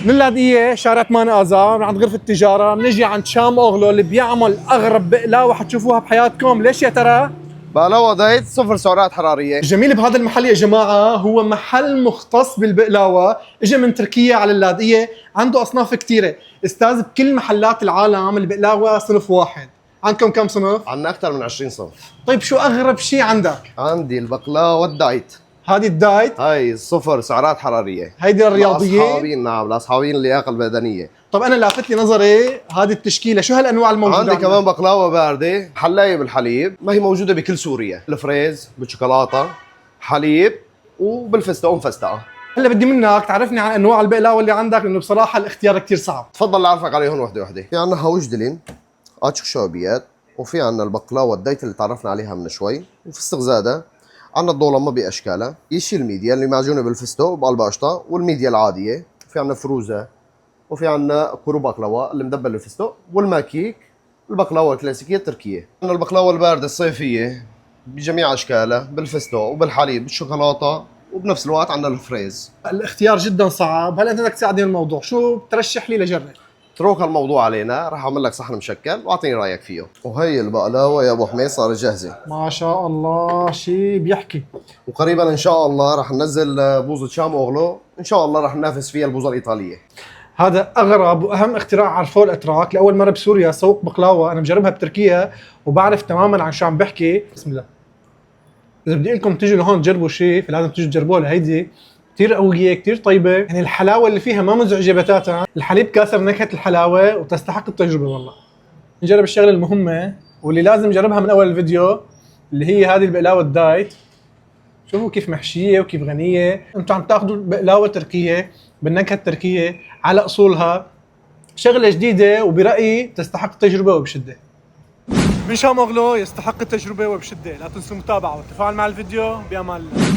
من اللاذقية شارع 8 آذار من عند غرفة التجارة بنجي عند شام أوغلو اللي بيعمل أغرب بقلاوة حتشوفوها بحياتكم. ليش يا ترى؟ بقلاوة دايت صفر سعرات حرارية. الجميل بهذا المحل يا جماعة هو محل مختص بالبقلاوة، اجى من تركيا على اللاذقية، عنده أصناف كثيرة، استاذ بكل محلات العالم. البقلاوة صنف واحد، عندكم كم صنف؟ عندنا أكثر من 20 صنف. طيب شو أغرب شيء عندك؟ عندي البقلاوة الدايت، هذه الدايت، هاي صفر سعرات حرارية، هيدي الرياضية. لأصحابين، نعم لأصحابين اللياقة البدنية. طب أنا لافت لي نظري هذه التشكيلة، شو هالأنواع الموجودة عندي عندك؟ كمان بقلاوة باردة حلاية بالحليب، ما هي موجودة بكل سوريا، الفريز بالشوكولاتة، حليب وبالفستق مفستقة. هلا بدي منك تعرفني عن أنواع البقلاوة اللي عندك، لأنه بصراحة الاختيار كثير صعب. تفضل أعرفك عليهم وحدة وحدة. في عندنا هاوش دلين، اتشك شوبيات، وفي عندنا البقلاوة الدايت اللي تعرفنا عليها من شوي، وفستق زادة. عندنا الضولمة بأشكالها، يشي الميديا اللي معجونة بالفستق وبقلب قشطة، والميديا العادية. في عندنا فروزة، وفي عندنا كرو بقلاوة اللي مدبل الفستق، والماكيك البقلاوة الكلاسيكية التركية. عندنا البقلاوة الباردة الصيفية بجميع أشكالها، بالفستق وبالحليب بالشوكولاتة، وبنفس الوقت عندنا الفريز. الاختيار جدا صعب، هلا أنت بدك تساعدني الموضوع، شو بترشح لي لجرب؟ اترك الموضوع علينا، راح اعمل لك صحن مشكل واعطيني رايك فيه. وهي البقلاوه يا ابو حميد صارت جاهزه، ما شاء الله شيء بيحكي. وقريبا ان شاء الله راح ننزل بوظه شام اوغلو، ان شاء الله راح ننافس فيها البوظه الايطاليه. هذا اغرب واهم اختراع عرفوه الاتراك، لاول مره بسوريا سوق بقلاوه، انا مجربها بتركيا وبعرف تماما عن شو عم بحكي. بسم الله. اذا بدي لكم تيجوا لهون تجربوا شيء فلازم تيجوا تجربوها، لهيدي كثير قويه كثير طيبه، يعني الحلاوه اللي فيها ما مزعجه بتاتا، الحليب كاسر نكهه الحلاوه وتستحق التجربه والله. نجرب الشغله المهمه واللي لازم نجربها من اول الفيديو، اللي هي هذه البقلاوه الدايت. شوفوا كيف محشيه وكيف غنيه، انتم عم تاخذوا بقلاوه تركيه بالنكهه التركيه على اصولها، شغله جديده وبرايي تستحق التجربه وبشده. من شام اوغلو يستحق التجربه وبشده، لا تنسوا المتابعه والتفاعل مع الفيديو. بامان الله.